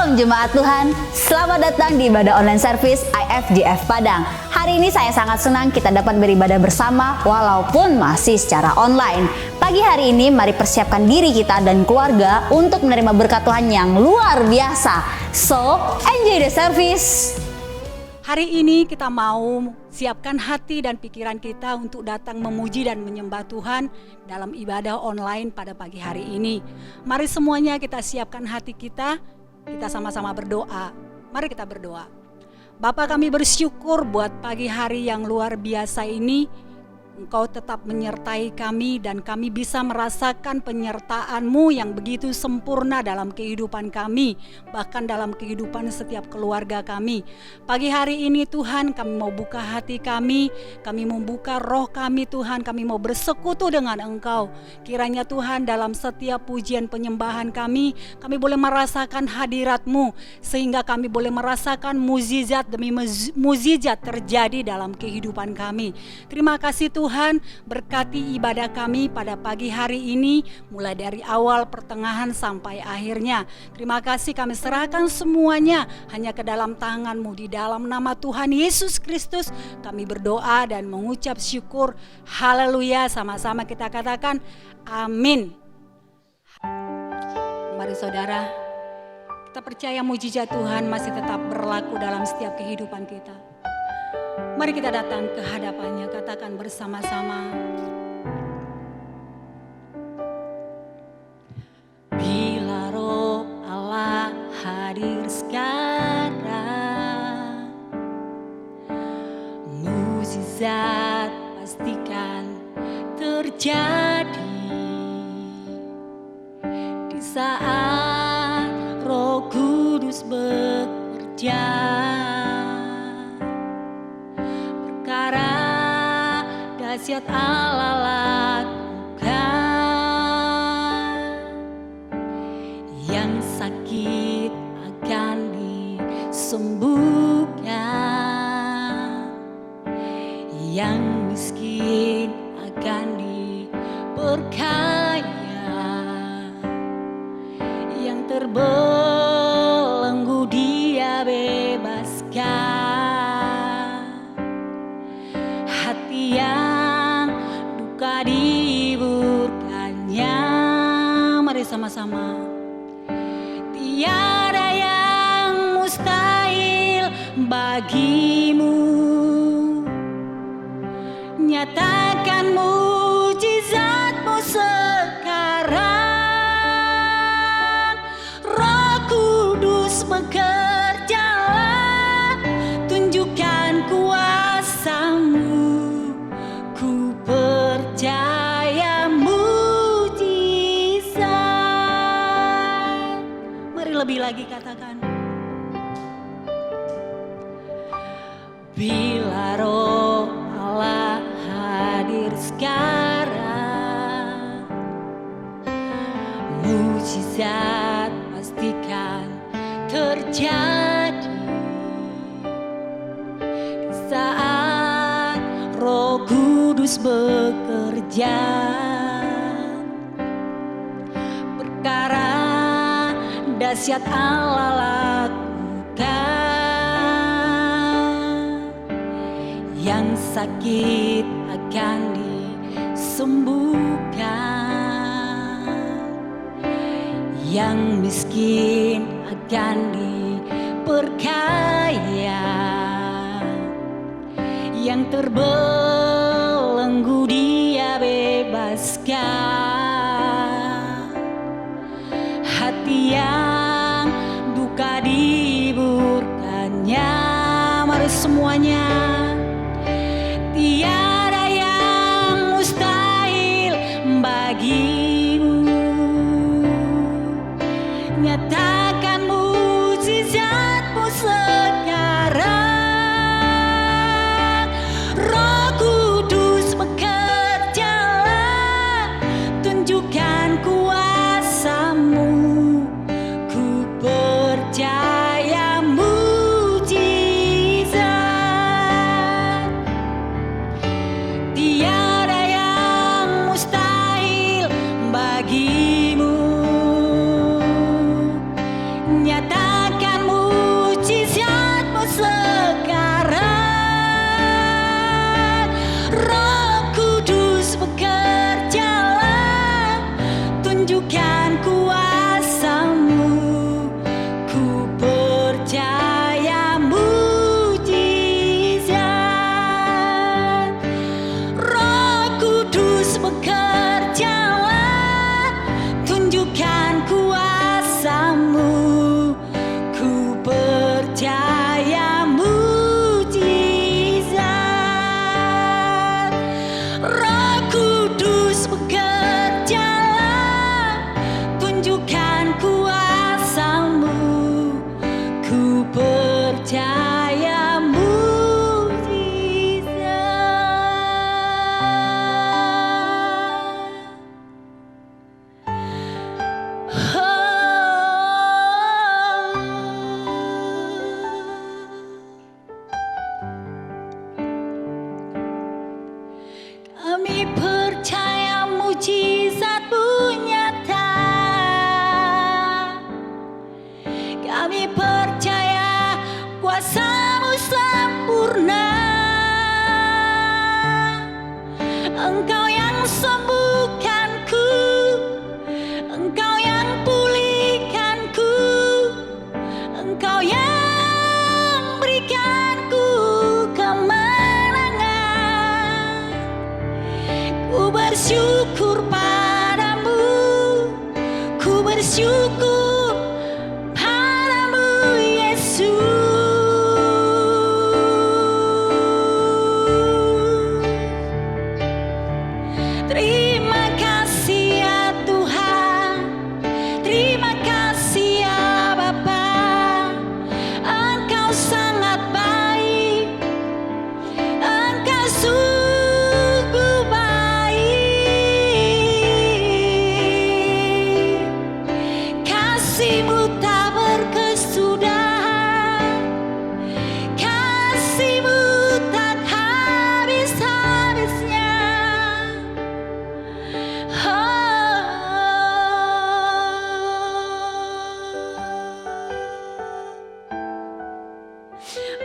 Shalom Jemaat Tuhan, selamat datang di ibadah online service IFGF Padang. Hari ini saya sangat senang kita dapat beribadah bersama walaupun masih secara online. Pagi hari ini mari persiapkan diri kita dan keluarga untuk menerima berkat Tuhan yang luar biasa. So, enjoy the service. Hari ini kita mau siapkan hati dan pikiran kita untuk datang memuji dan menyembah Tuhan dalam ibadah online pada pagi hari ini. Mari semuanya kita siapkan hati kita sama-sama berdoa. Mari kita berdoa. Bapa, kami bersyukur buat pagi hari yang luar biasa ini. Engkau tetap menyertai kami dan kami bisa merasakan penyertaan-Mu yang begitu sempurna dalam kehidupan kami, bahkan dalam kehidupan setiap keluarga kami. Pagi hari ini Tuhan, kami mau buka hati kami mau buka roh kami Tuhan, kami mau bersekutu dengan Engkau. Kiranya Tuhan dalam setiap pujian penyembahan kami boleh merasakan hadirat-Mu, sehingga kami boleh merasakan mukjizat demi mukjizat terjadi dalam kehidupan kami. Terima kasih Tuhan, berkati ibadah kami pada pagi hari ini, mulai dari awal, pertengahan, sampai akhirnya. Terima kasih, kami serahkan semuanya hanya ke dalam tangan-Mu. Di dalam nama Tuhan Yesus Kristus kami berdoa dan mengucap syukur. Haleluya, sama-sama kita katakan amin. Mari saudara, kita percaya mukjizat Tuhan masih tetap berlaku dalam setiap kehidupan kita. Mari kita datang ke hadapannya, katakan bersama-sama. Bila Roh Allah hadir sekarang, mukjizat pastikan terjadi. Di saat Roh Kudus bekerja, dahsyat Allah lakukan. Yang sakit akan disembuhkan, yang miskin akan diperkaya, yang terbelenggu Dia bebaskan, hati yang duka dihiburkannya. Mari sama-sama. Tiada yang mustahil bagimu, nyatakan mukjizat-Mu sekarang. Roh Kudus bekerjalah, tunjukkan kuasa-Mu. Ku percaya mukjizat. Mari lebih lagi katakan. Bila Roh Allah hadir sekarang, mukjizat pastikan terjadi. Di saat Roh Kudus bekerja, perkara dahsyat Allah lakukan. Yang sakit akan disembuhkan, yang miskin akan diperkaya, yang terbelenggu Dia bebaskan, hati yang duka dihiburkannya. Mari semuanya. Tiada yang mustahil bagimu, nyatakan mukjizat-Mu sekarang. Roh Kudus bekerjalah, tunjukkan Kami percaya mujizat-Mu nyata. Kami percaya kuasa-Mu sempurna. Engkau yang sembuhkanku, Engkau yang pulihkanku, Engkau yang berikanku kemenangan. Ku bersyukur padamu, ku bersyukur padamu Yesus. Terima kasih ya Tuhan, terima kasih ya Bapa. Engkau sangat baik, Engkau sungguh baik. Kasih-Mu tak berkesudahan, kasih-Mu tak habis-habisnya.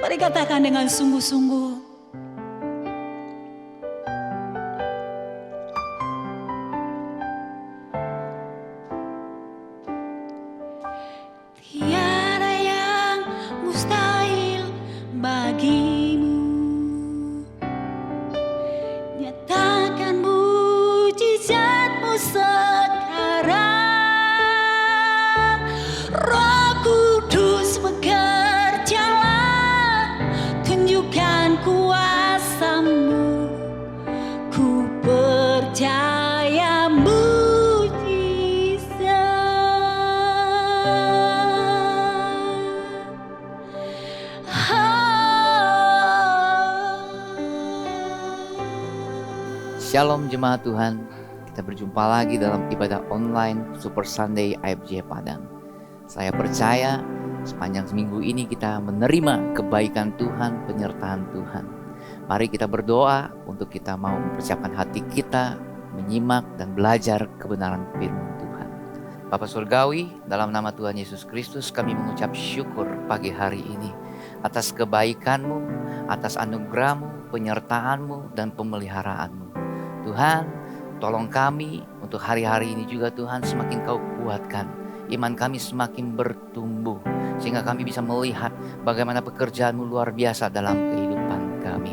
Mari katakan dengan sungguh-sungguh. Tiada yang mustahil bagimu. Nyatakan mujizat-Mu sekarang. Roh Kudus bekerjalah, tunjukkan kuasa-Mu. Ku percaya Shalom jemaat Tuhan, kita berjumpa lagi dalam ibadah online Super Sunday IFJ Padang. Saya percaya sepanjang seminggu ini kita menerima kebaikan Tuhan, penyertaan Tuhan. Mari kita berdoa untuk kita mau mempersiapkan hati kita, menyimak dan belajar kebenaran firman Tuhan. Bapa Surgawi, dalam nama Tuhan Yesus Kristus kami mengucap syukur pagi hari ini atas kebaikan-Mu, atas anugerah-Mu, penyertaan-Mu dan pemeliharaanmu. Tuhan, tolong kami untuk hari-hari ini juga Tuhan semakin Kau kuatkan. Iman kami semakin bertumbuh sehingga kami bisa melihat bagaimana pekerjaan-Mu luar biasa dalam kehidupan kami.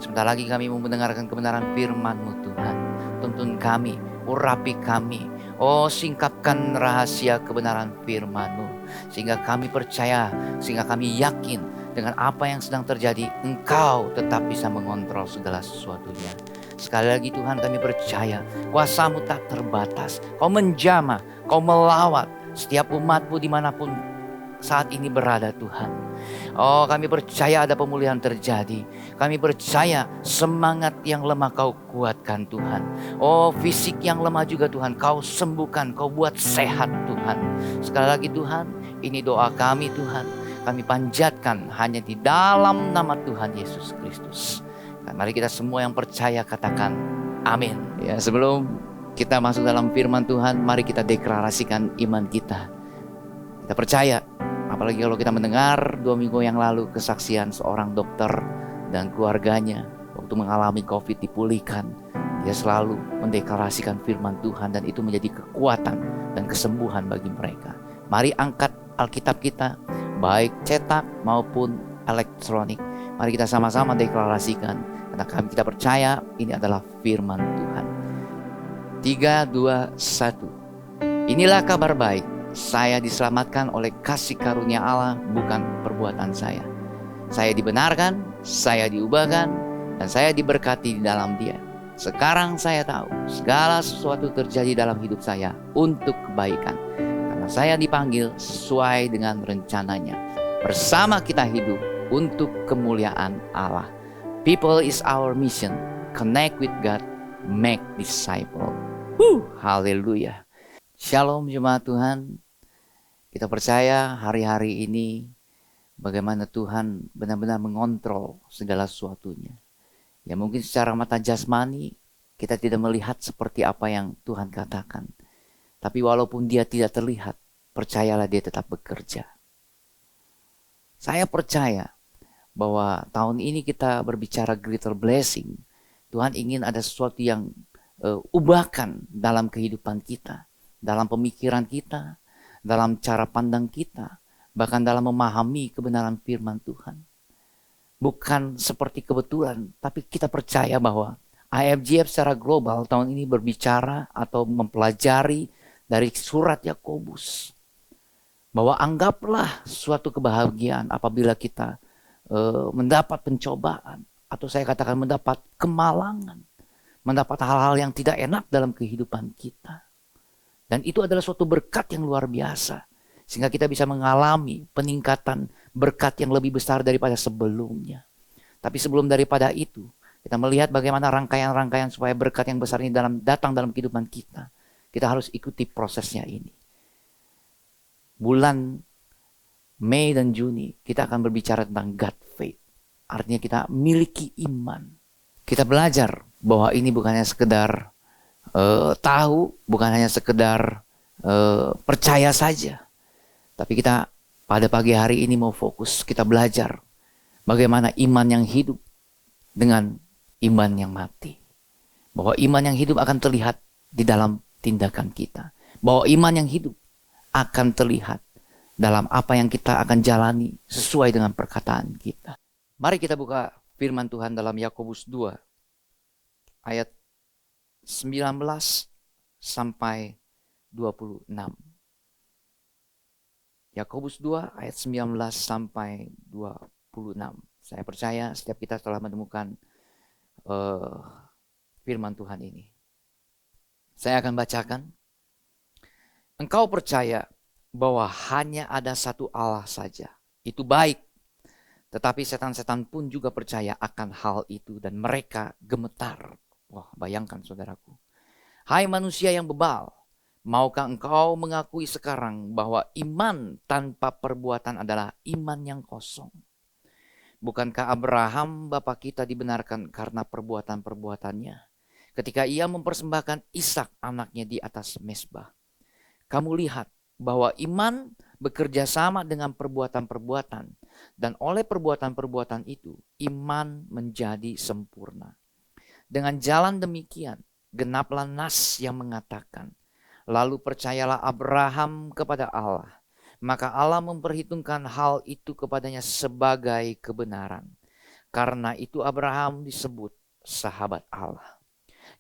Sebentar lagi kami mau mendengarkan kebenaran firman-Mu Tuhan. Tuntun kami, urapi kami. Oh, singkapkan rahasia kebenaran firman-Mu sehingga kami percaya, sehingga kami yakin dengan apa yang sedang terjadi, Engkau tetap bisa mengontrol segala sesuatunya. Sekali lagi Tuhan, kami percaya kuasa-Mu tak terbatas. Kau menjamah, Kau melawat setiap umat-Mu dimanapun saat ini berada Tuhan. Oh, kami percaya ada pemulihan terjadi. Kami percaya semangat yang lemah Kau kuatkan Tuhan. Oh, fisik yang lemah juga Tuhan Kau sembuhkan, Kau buat sehat Tuhan. Sekali lagi Tuhan, ini doa kami Tuhan. Kami panjatkan hanya di dalam nama Tuhan Yesus Kristus. Mari kita semua yang percaya katakan amin. Ya, sebelum kita masuk dalam firman Tuhan, mari kita deklarasikan iman kita. Kita percaya, apalagi kalau kita mendengar 2 minggu yang lalu kesaksian seorang dokter dan keluarganya waktu mengalami COVID dipulihkan. Dia selalu mendeklarasikan firman Tuhan dan itu menjadi kekuatan dan kesembuhan bagi mereka. Mari angkat Alkitab kita, baik cetak maupun elektronik. Mari kita sama-sama deklarasikan. Karena kita percaya ini adalah firman Tuhan. 3, 2, 1. Inilah kabar baik. Saya diselamatkan oleh kasih karunia Allah, bukan perbuatan saya. Saya dibenarkan, saya diubahkan, dan saya diberkati di dalam Dia. Sekarang saya tahu segala sesuatu terjadi dalam hidup saya untuk kebaikan. Karena saya dipanggil sesuai dengan rencananya. Bersama kita hidup untuk kemuliaan Allah. People is our mission. Connect with God, make disciple. Haleluya. Shalom jemaat Tuhan. Kita percaya hari-hari ini bagaimana Tuhan benar-benar mengontrol segala sesuatunya. Ya mungkin secara mata jasmani kita tidak melihat seperti apa yang Tuhan katakan. Tapi walaupun dia tidak terlihat, percayalah dia tetap bekerja. Saya percaya bahwa tahun ini kita berbicara greater blessing. Tuhan ingin ada sesuatu yang ubahkan dalam kehidupan kita, dalam pemikiran kita, dalam cara pandang kita, bahkan dalam memahami kebenaran firman Tuhan. Bukan seperti kebetulan, tapi kita percaya bahwa IFGF secara global tahun ini berbicara atau mempelajari dari surat Yakobus. Bahwa anggaplah suatu kebahagiaan apabila kita mendapat pencobaan. Atau saya katakan mendapat kemalangan. Mendapat hal-hal yang tidak enak dalam kehidupan kita. Dan itu adalah suatu berkat yang luar biasa. Sehingga kita bisa mengalami peningkatan berkat yang lebih besar daripada sebelumnya. Tapi sebelum daripada itu, kita melihat bagaimana rangkaian-rangkaian supaya berkat yang besar ini datang dalam kehidupan kita. Kita harus ikuti prosesnya ini. Bulan Mei dan Juni kita akan berbicara tentang God faith. Artinya kita miliki iman. Kita belajar bahwa ini bukan hanya sekedar tahu, bukan hanya sekedar percaya saja. Tapi kita pada pagi hari ini mau fokus, kita belajar bagaimana iman yang hidup dengan iman yang mati. Bahwa iman yang hidup akan terlihat di dalam tindakan kita. Bahwa iman yang hidup akan terlihat dalam apa yang kita akan jalani sesuai dengan perkataan kita. Mari kita buka firman Tuhan dalam Yakobus 2 ayat 19 sampai 26. Yakobus 2 ayat 19 sampai 26. Saya percaya setiap kita telah menemukan firman Tuhan ini. Saya akan bacakan. Engkau percaya bahwa hanya ada satu Allah saja. Itu baik. Tetapi setan-setan pun juga percaya akan hal itu dan mereka gemetar. Wah, bayangkan saudaraku. Hai manusia yang bebal, maukah engkau mengakui sekarang bahwa iman tanpa perbuatan adalah iman yang kosong? Bukankah Abraham bapa kita dibenarkan karena perbuatan-perbuatannya ketika ia mempersembahkan Ishak anaknya di atas mezbah? Kamu lihat bahwa iman bekerja sama dengan perbuatan-perbuatan, dan oleh perbuatan-perbuatan itu iman menjadi sempurna. Dengan jalan demikian genaplah nas yang mengatakan, lalu percayalah Abraham kepada Allah, maka Allah memperhitungkan hal itu kepadanya sebagai kebenaran. Karena itu Abraham disebut sahabat Allah.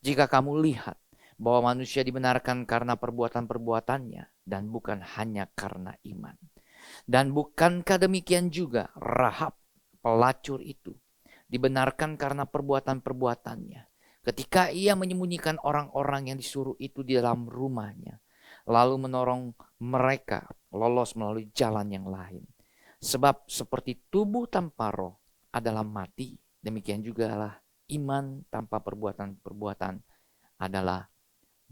Jika kamu lihat bahwa manusia dibenarkan karena perbuatan-perbuatannya dan bukan hanya karena iman. Dan bukankah demikian juga Rahab pelacur itu dibenarkan karena perbuatan-perbuatannya ketika ia menyembunyikan orang-orang yang disuruh itu di dalam rumahnya, lalu menolong mereka lolos melalui jalan yang lain. Sebab seperti tubuh tanpa roh adalah mati, demikian juga lah iman tanpa perbuatan-perbuatan adalah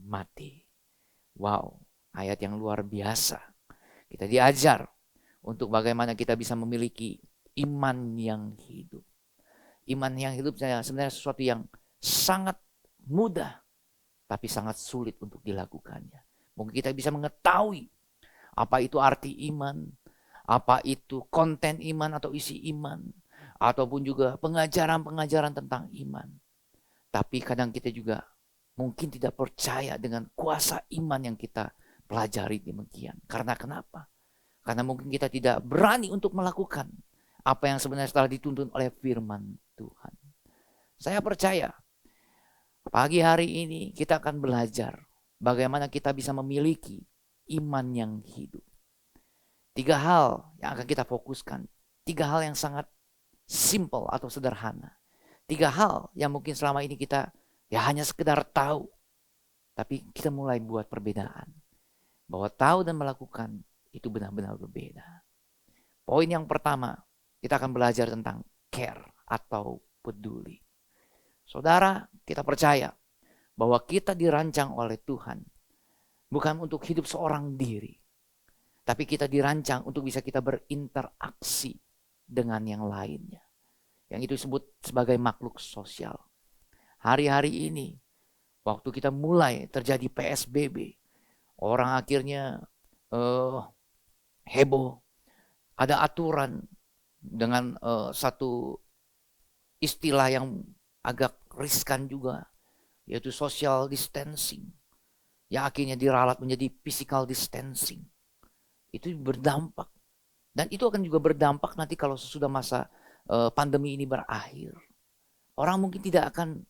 mati. Wow, ayat yang luar biasa. Kita diajar untuk bagaimana kita bisa memiliki iman yang hidup. Iman yang hidup sebenarnya sesuatu yang sangat mudah, tapi sangat sulit untuk dilakukannya. Mungkin kita bisa mengetahui apa itu arti iman, apa itu konten iman atau isi iman, ataupun juga pengajaran-pengajaran tentang iman. Tapi kadang kita juga mungkin tidak percaya dengan kuasa iman yang kita pelajari demikian. Karena kenapa? Karena mungkin kita tidak berani untuk melakukan apa yang sebenarnya telah dituntun oleh firman Tuhan. Saya percaya pagi hari ini kita akan belajar bagaimana kita bisa memiliki iman yang hidup. 3 hal yang akan kita fokuskan. 3 hal yang sangat simple atau sederhana. 3 hal yang mungkin selama ini kita hanya sekedar tahu. Tapi kita mulai buat perbedaan. Bahwa tahu dan melakukan itu benar-benar berbeda. Poin yang pertama, kita akan belajar tentang care atau peduli. Saudara, kita percaya bahwa kita dirancang oleh Tuhan bukan untuk hidup seorang diri. Tapi kita dirancang untuk bisa kita berinteraksi dengan yang lainnya. Yang itu disebut sebagai makhluk sosial. Hari-hari ini Waktu kita mulai terjadi PSBB, orang akhirnya heboh. Ada aturan dengan satu istilah yang agak riskan juga, yaitu social distancing, yang akhirnya diralat menjadi physical distancing. Itu berdampak. Dan itu akan juga berdampak nanti kalau sesudah masa pandemi ini berakhir. Orang mungkin tidak akan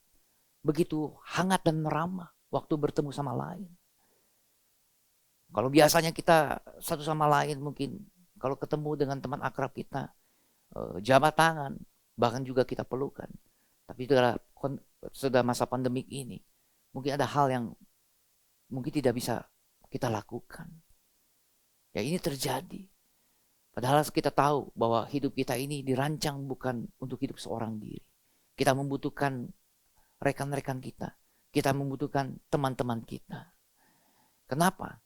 begitu hangat dan ramah waktu bertemu sama lain. Kalau biasanya kita satu sama lain mungkin kalau ketemu dengan teman akrab kita, jabat tangan, bahkan juga kita pelukan. Tapi sudah masa pandemik ini, mungkin ada hal yang mungkin tidak bisa kita lakukan. Ya ini terjadi. Padahal kita tahu bahwa hidup kita ini dirancang bukan untuk hidup seorang diri. Kita membutuhkan rekan-rekan kita. Kita membutuhkan teman-teman kita. Kenapa?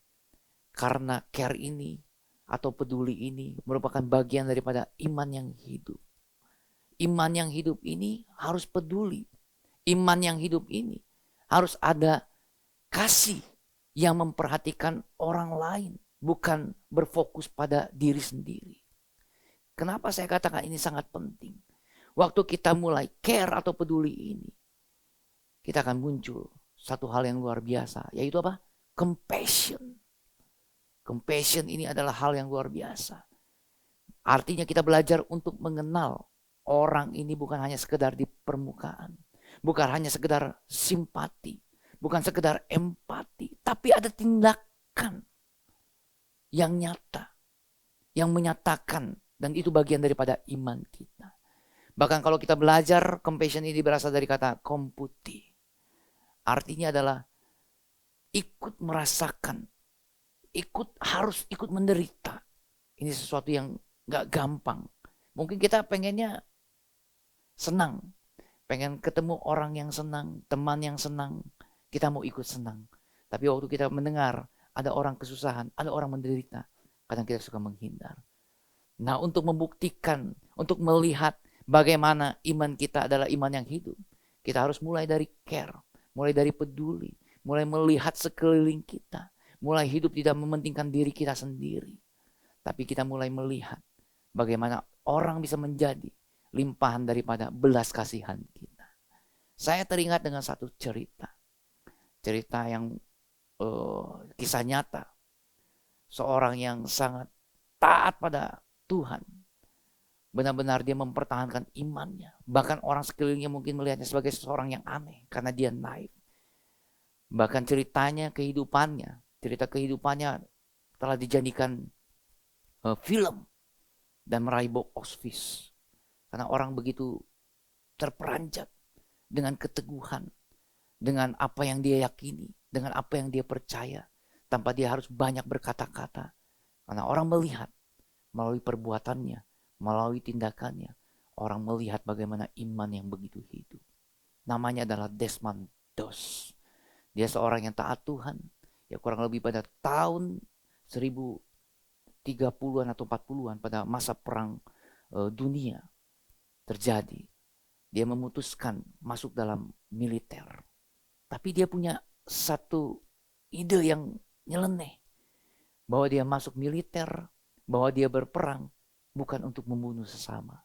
Karena care ini atau peduli ini merupakan bagian daripada iman yang hidup. Iman yang hidup ini harus peduli. Iman yang hidup ini harus ada kasih yang memperhatikan orang lain, bukan berfokus pada diri sendiri. Kenapa saya katakan ini sangat penting? Waktu kita mulai care atau peduli ini, kita akan muncul satu hal yang luar biasa, yaitu apa? Compassion. Compassion ini adalah hal yang luar biasa. Artinya kita belajar untuk mengenal orang ini bukan hanya sekedar di permukaan, bukan hanya sekedar simpati, bukan sekedar empati, tapi ada tindakan yang nyata, yang menyatakan, dan itu bagian daripada iman kita. Bahkan kalau kita belajar, compassion ini berasal dari kata komputi. Artinya adalah ikut merasakan, harus ikut menderita. Ini sesuatu yang gak gampang. Mungkin kita pengennya senang, pengen ketemu orang yang senang, teman yang senang, kita mau ikut senang. Tapi waktu kita mendengar ada orang kesusahan, ada orang menderita, kadang kita suka menghindar. Nah, untuk membuktikan, untuk melihat bagaimana iman kita adalah iman yang hidup, kita harus mulai dari care, mulai dari peduli, mulai melihat sekeliling kita, mulai hidup tidak mementingkan diri kita sendiri, tapi kita mulai melihat bagaimana orang bisa menjadi limpahan daripada belas kasihan kita. Saya teringat dengan satu cerita yang kisah nyata, seorang yang sangat taat pada Tuhan. Benar-benar dia mempertahankan imannya. Bahkan orang sekelilingnya mungkin melihatnya sebagai seseorang yang aneh karena dia naif. Bahkan cerita kehidupannya telah dijadikan film dan meraih box office. Karena orang begitu terperanjat dengan keteguhan, dengan apa yang dia yakini, dengan apa yang dia percaya, tanpa dia harus banyak berkata-kata. Karena orang melihat melalui perbuatannya, melalui tindakannya, orang melihat bagaimana iman yang begitu hidup. Namanya adalah Desmond Doss. Dia seorang yang taat Tuhan, ya kurang lebih pada tahun 1030-an atau 40-an pada masa perang dunia terjadi. Dia memutuskan masuk dalam militer. Tapi dia punya satu ide yang nyeleneh. Bahwa dia masuk militer, bahwa dia berperang bukan untuk membunuh sesama,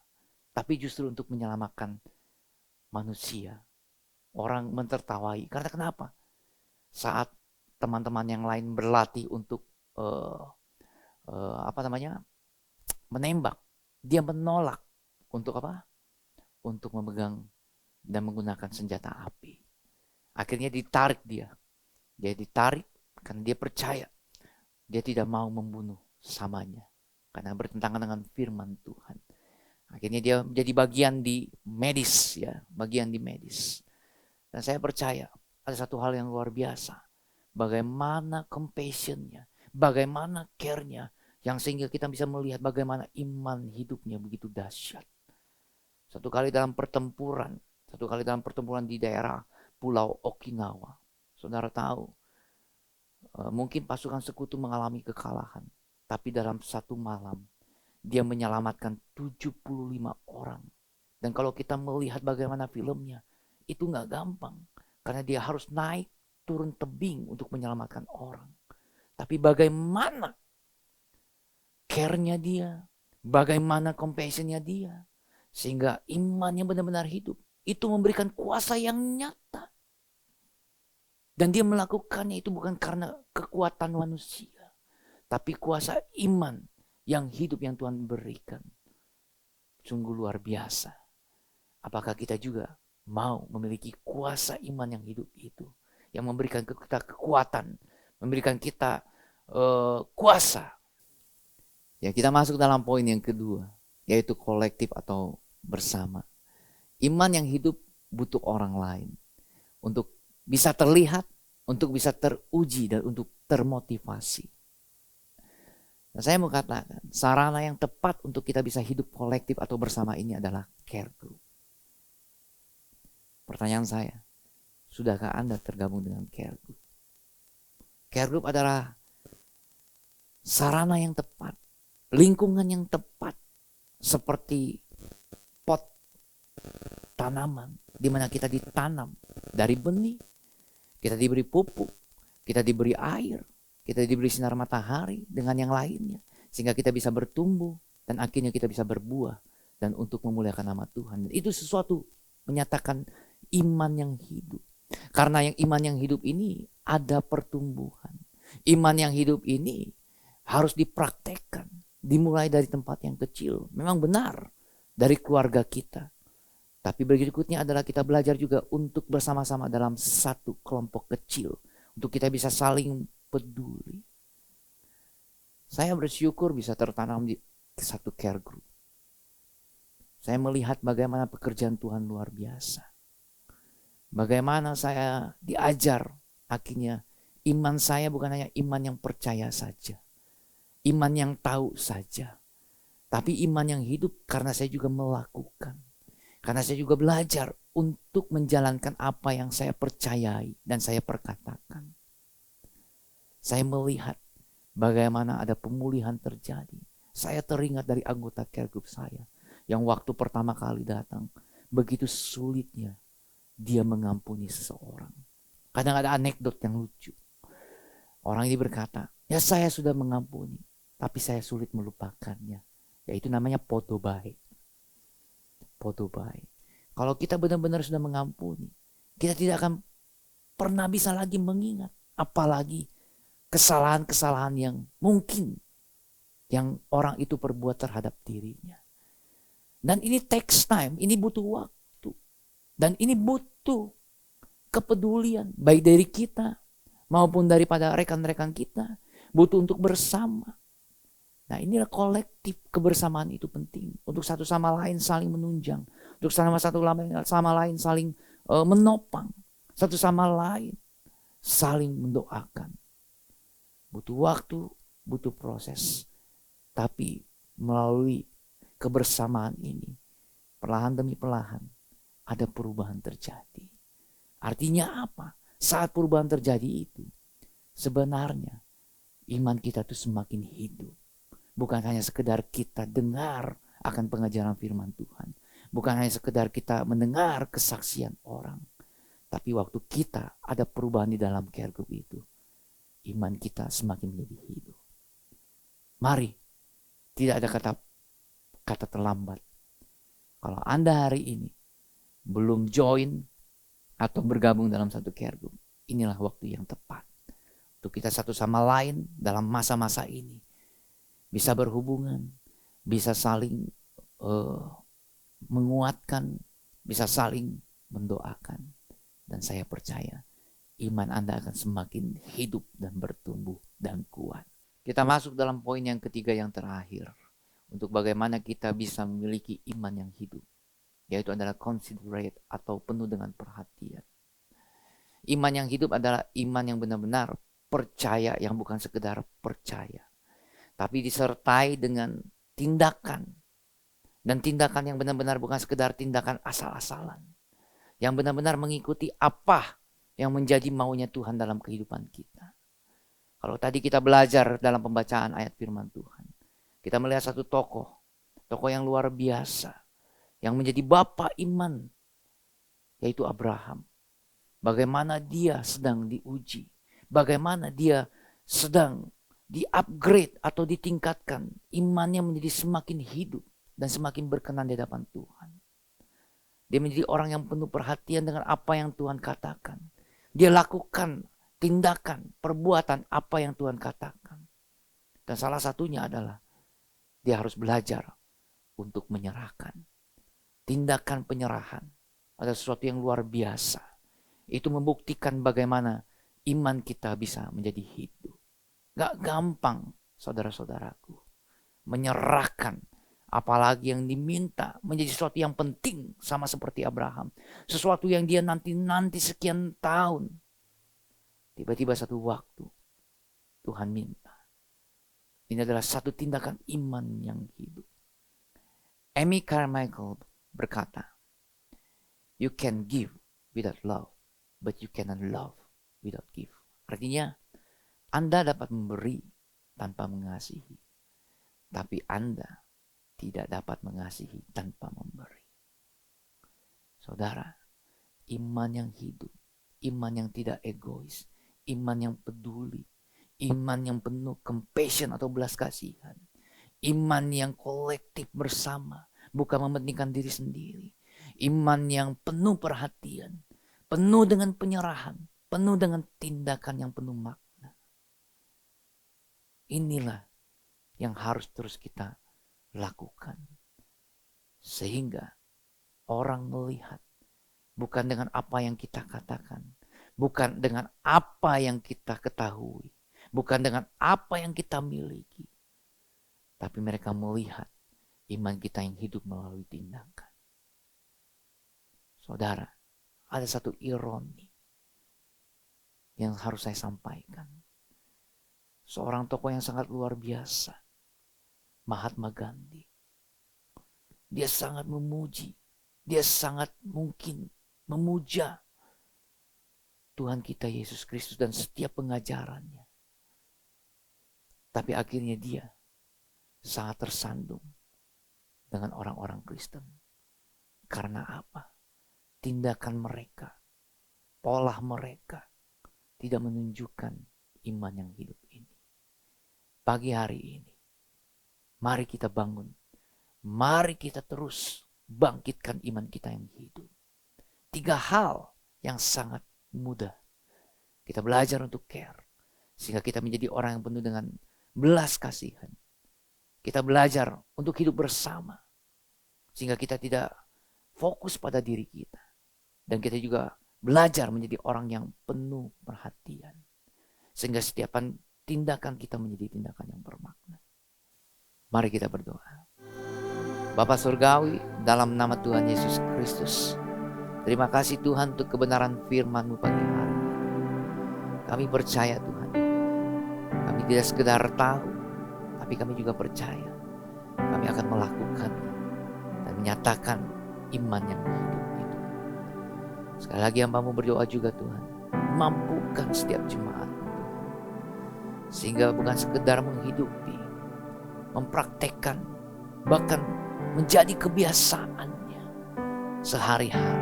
tapi justru untuk menyelamatkan manusia. Orang mentertawai. Karena kenapa? Saat teman-teman yang lain berlatih untuk menembak, dia menolak untuk apa? Untuk memegang dan menggunakan senjata api. Akhirnya ditarik dia. Dia ditarik karena dia percaya dia tidak mau membunuh sesamanya karena bertentangan dengan firman Tuhan. Akhirnya dia menjadi bagian di medis. Dan saya percaya ada satu hal yang luar biasa. Bagaimana compassion-nya, bagaimana care-nya, yang sehingga kita bisa melihat bagaimana iman hidupnya begitu dahsyat. Satu kali dalam pertempuran di daerah Pulau Okinawa, saudara tahu, mungkin pasukan sekutu mengalami kekalahan, tapi dalam satu malam dia menyelamatkan 75 orang. Dan kalau kita melihat bagaimana filmnya, itu gak gampang. Karena dia harus naik turun tebing untuk menyelamatkan orang. Tapi bagaimana care-nya dia, bagaimana compassion-nya dia, sehingga imannya benar-benar hidup. Itu memberikan kuasa yang nyata. Dan dia melakukannya itu bukan karena kekuatan manusia, tapi kuasa iman yang hidup yang Tuhan berikan. Sungguh luar biasa. Apakah kita juga mau memiliki kuasa iman yang hidup itu, yang memberikan kita kekuatan, memberikan kita kuasa. Ya, kita masuk dalam poin yang kedua, yaitu kolektif atau bersama. Iman yang hidup butuh orang lain untuk bisa terlihat, untuk bisa teruji, dan untuk termotivasi. Nah, saya mau katakan, sarana yang tepat untuk kita bisa hidup kolektif atau bersama ini adalah care group. Pertanyaan saya, sudahkah Anda tergabung dengan care group? Care group adalah sarana yang tepat, lingkungan yang tepat, seperti pot tanaman di mana kita ditanam dari benih, kita diberi pupuk, kita diberi air, kita diberi sinar matahari dengan yang lainnya, sehingga kita bisa bertumbuh dan akhirnya kita bisa berbuah dan untuk memuliakan nama Tuhan. Itu sesuatu menyatakan iman yang hidup. Karena yang iman yang hidup ini ada pertumbuhan. Iman yang hidup ini harus dipraktekkan, dimulai dari tempat yang kecil. Memang benar dari keluarga kita. Tapi berikutnya adalah kita belajar juga untuk bersama-sama dalam satu kelompok kecil. Untuk kita bisa saling peduli. Saya bersyukur bisa tertanam di satu care group. Saya melihat bagaimana pekerjaan Tuhan luar biasa. Bagaimana saya diajar akhirnya iman saya bukan hanya iman yang percaya saja. Iman yang tahu saja. Tapi iman yang hidup karena saya juga melakukan. Karena saya juga belajar untuk menjalankan apa yang saya percayai dan saya perkatakan. Saya melihat bagaimana ada pemulihan terjadi. Saya teringat dari anggota care group saya yang waktu pertama kali datang begitu sulitnya dia mengampuni seseorang. Kadang ada anekdot yang lucu. Orang ini berkata, ya saya sudah mengampuni, tapi saya sulit melupakannya. Yaitu namanya foto baik. Foto baik. Kalau kita benar-benar sudah mengampuni, kita tidak akan pernah bisa lagi mengingat. Apalagi kesalahan-kesalahan yang mungkin yang orang itu perbuat terhadap dirinya. Dan ini takes time, ini butuh waktu. Dan ini butuh kepedulian, baik dari kita maupun daripada rekan-rekan kita. Butuh untuk bersama. Nah, inilah kolektif, kebersamaan itu penting. Untuk satu sama lain saling menunjang. Untuk satu sama lain saling menopang. Satu sama lain saling mendoakan. Butuh waktu, butuh proses. Tapi melalui kebersamaan ini, perlahan demi perlahan ada perubahan terjadi. Artinya apa? Saat perubahan terjadi itu, sebenarnya iman kita itu semakin hidup. Bukan hanya sekedar kita dengar akan pengajaran firman Tuhan. Bukan hanya sekedar kita mendengar kesaksian orang. Tapi waktu kita ada perubahan di dalam care group itu, iman kita semakin lebih hidup. Mari, tidak ada kata terlambat. Kalau Anda hari ini belum join atau bergabung dalam satu care group, inilah waktu yang tepat. Untuk kita satu sama lain dalam masa-masa ini bisa berhubungan, bisa saling menguatkan, bisa saling mendoakan. Dan saya percaya iman Anda akan semakin hidup dan bertumbuh dan kuat. Kita masuk dalam poin yang ketiga yang terakhir. Untuk bagaimana kita bisa memiliki iman yang hidup. Yaitu adalah considerate atau penuh dengan perhatian. Iman yang hidup adalah iman yang benar-benar percaya yang bukan sekedar percaya. Tapi disertai dengan tindakan. Dan tindakan yang benar-benar bukan sekedar tindakan asal-asalan. Yang benar-benar mengikuti apa yang menjadi maunya Tuhan dalam kehidupan kita. Kalau tadi kita belajar dalam pembacaan ayat firman Tuhan. Kita melihat satu tokoh yang luar biasa. Yang menjadi bapa iman. Yaitu Abraham. bagaimana dia sedang diuji, bagaimana dia sedang di-upgrade atau ditingkatkan, imannya menjadi semakin hidup dan semakin berkenan di hadapan Tuhan. Dia menjadi orang yang penuh perhatian dengan apa yang Tuhan katakan. Dia lakukan tindakan, perbuatan apa yang Tuhan katakan. Dan salah satunya adalah dia harus belajar untuk menyerahkan. Tindakan penyerahan adalah sesuatu yang luar biasa. Itu membuktikan bagaimana iman kita bisa menjadi hidup. Gak gampang, saudara-saudaraku, menyerahkan. Apalagi yang diminta menjadi sesuatu yang penting, sama seperti Abraham. Sesuatu yang dia nanti sekian tahun. Tiba-tiba satu waktu Tuhan minta. Ini adalah satu tindakan iman yang hidup. Amy Carmichael berkata, "You can give without love, but you cannot love without give." Artinya, Anda dapat memberi tanpa mengasihi, tapi Anda tidak dapat mengasihi tanpa memberi. Saudara, iman yang hidup, iman yang tidak egois, iman yang peduli, iman yang penuh compassion atau belas kasihan, iman yang kolektif bersama, bukan mementingkan diri sendiri, iman yang penuh perhatian, penuh dengan penyerahan, penuh dengan tindakan yang penuh makna. Inilah yang harus terus kita lakukan. Sehingga orang melihat bukan dengan apa yang kita katakan, bukan dengan apa yang kita ketahui, bukan dengan apa yang kita miliki, tapi mereka melihat iman kita yang hidup melalui tindakan. Saudara, ada satu ironi yang harus saya sampaikan. Seorang tokoh yang sangat luar biasa, Mahatma Gandhi. Dia sangat memuji, dia sangat mungkin memuja Tuhan kita Yesus Kristus dan setiap pengajarannya. Tapi akhirnya dia sangat tersandung dengan orang-orang Kristen. Karena apa? Tindakan mereka, pola mereka tidak menunjukkan iman yang hidup ini. Pagi hari ini, mari kita bangun. Mari kita terus bangkitkan iman kita yang hidup. 3 hal yang sangat mudah. Kita belajar untuk care. Sehingga kita menjadi orang yang penuh dengan belas kasihan. Kita belajar untuk hidup bersama. Sehingga kita tidak fokus pada diri kita. Dan kita juga belajar menjadi orang yang penuh perhatian. Sehingga setiap tindakan kita menjadi tindakan yang bermakna. Mari kita berdoa. Bapa Surgawi, dalam nama Tuhan Yesus Kristus, terima kasih Tuhan untuk kebenaran firman-Mu pagi hari ini. Kami percaya Tuhan, kami tidak sekedar tahu, tapi kami juga percaya kami akan melakukannya dan menyatakan iman yang hidup itu. Sekali lagi hamba-Mu berdoa juga Tuhan, mampukan setiap jemaat Tuhan, sehingga bukan sekedar menghidupi, mempraktekkan, bahkan menjadi kebiasaannya sehari-hari.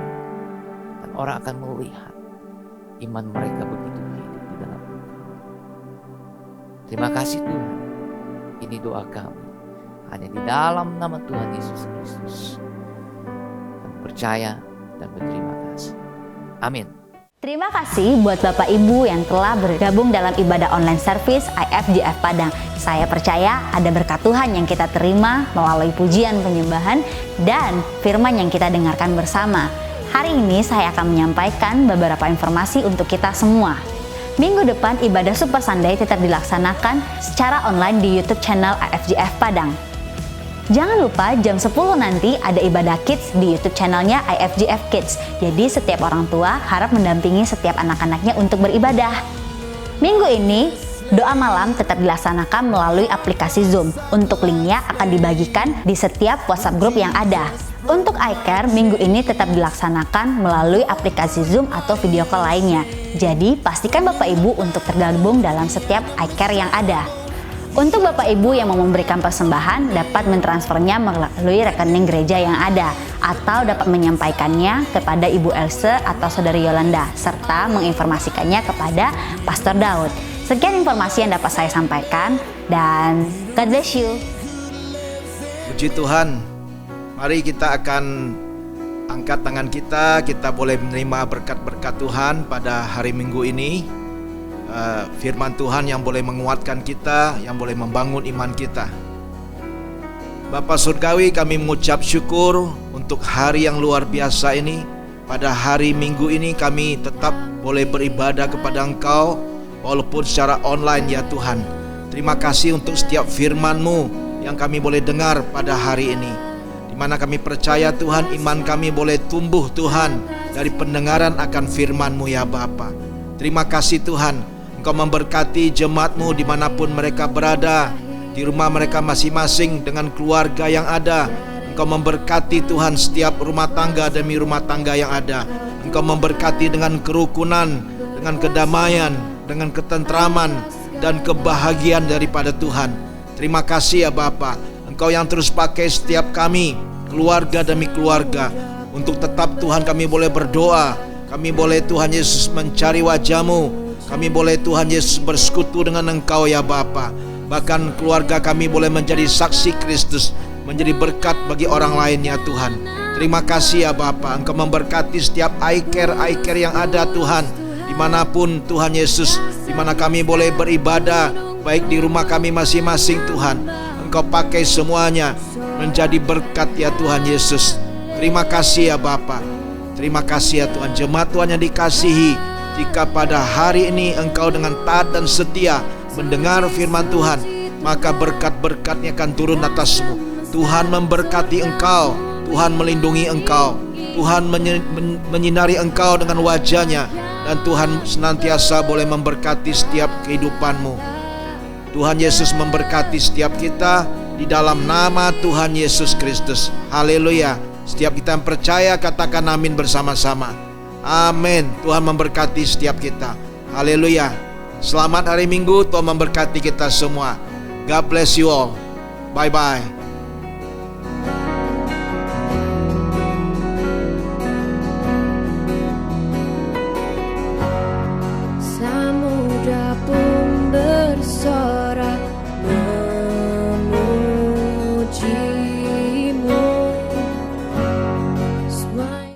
Dan orang akan melihat iman mereka begitu hidup di dalam Engkau. Terima kasih Tuhan. Ini doa kami hanya di dalam nama Tuhan Yesus Kristus. Kami percaya dan berterima kasih. Amin. Terima kasih buat Bapak Ibu yang telah bergabung dalam ibadah online service IFJF Padang. Saya percaya ada berkat Tuhan yang kita terima melalui pujian penyembahan dan firman yang kita dengarkan bersama. Hari ini saya akan menyampaikan beberapa informasi untuk kita semua. Minggu depan ibadah Super Sunday tetap dilaksanakan secara online di YouTube channel IFJF Padang. Jangan lupa jam 10 nanti ada ibadah kids di YouTube channelnya IFJF Kids. Jadi setiap orang tua harap mendampingi setiap anak-anaknya untuk beribadah. Minggu ini doa malam tetap dilaksanakan melalui aplikasi Zoom. Untuk linknya akan dibagikan di setiap WhatsApp group yang ada. Untuk iCare minggu ini tetap dilaksanakan melalui aplikasi Zoom atau video call lainnya. Jadi pastikan Bapak Ibu untuk tergabung dalam setiap iCare yang ada. Untuk Bapak Ibu yang mau memberikan persembahan dapat mentransfernya melalui rekening gereja yang ada atau dapat menyampaikannya kepada Ibu Else atau Saudari Yolanda serta menginformasikannya kepada Pastor Daud. Sekian informasi yang dapat saya sampaikan dan God bless you. Puji Tuhan. Mari kita akan angkat tangan kita boleh menerima berkat-berkat Tuhan pada hari Minggu ini. Firman Tuhan yang boleh menguatkan kita, yang boleh membangun iman kita. Bapa Surgawi, kami mengucap syukur untuk hari yang luar biasa ini. Pada hari Minggu ini kami tetap boleh beribadah kepada Engkau walaupun secara online ya Tuhan. Terima kasih untuk setiap firman-Mu yang kami boleh dengar pada hari ini, di mana kami percaya Tuhan, iman kami boleh tumbuh Tuhan dari pendengaran akan firman-Mu ya Bapa. Terima kasih Tuhan, Engkau memberkati jemaat-Mu dimanapun mereka berada, di rumah mereka masing-masing dengan keluarga yang ada. Engkau memberkati Tuhan setiap rumah tangga demi rumah tangga yang ada. Engkau memberkati dengan kerukunan, dengan kedamaian, dengan ketentraman dan kebahagiaan daripada Tuhan. Terima kasih ya Bapa, Engkau yang terus pakai setiap kami, keluarga demi keluarga, untuk tetap Tuhan kami boleh berdoa. Kami boleh Tuhan Yesus mencari wajah-Mu. Kami boleh Tuhan Yesus bersekutu dengan Engkau ya Bapa. Bahkan keluarga kami boleh menjadi saksi Kristus, menjadi berkat bagi orang lain ya Tuhan. Terima kasih ya Bapa, Engkau memberkati setiap iCare yang ada Tuhan, dimanapun Tuhan Yesus, dimana kami boleh beribadah, baik di rumah kami masing-masing Tuhan. Engkau pakai semuanya menjadi berkat ya Tuhan Yesus. Terima kasih ya Bapa. Terima kasih ya Tuhan. Jemaat Tuhan yang dikasihi, jika pada hari ini engkau dengan taat dan setia mendengar firman Tuhan, maka berkat-berkat-Nya akan turun atasmu. Tuhan memberkati engkau, Tuhan melindungi engkau, Tuhan menyinari engkau dengan wajah-Nya, dan Tuhan senantiasa boleh memberkati setiap kehidupanmu. Tuhan Yesus memberkati setiap kita di dalam nama Tuhan Yesus Kristus. Haleluya. Setiap kita yang percaya katakan amin bersama-sama. Amin. Tuhan memberkati setiap kita. Haleluya. Selamat hari Minggu. Tuhan memberkati kita semua. God bless you all. Bye-bye.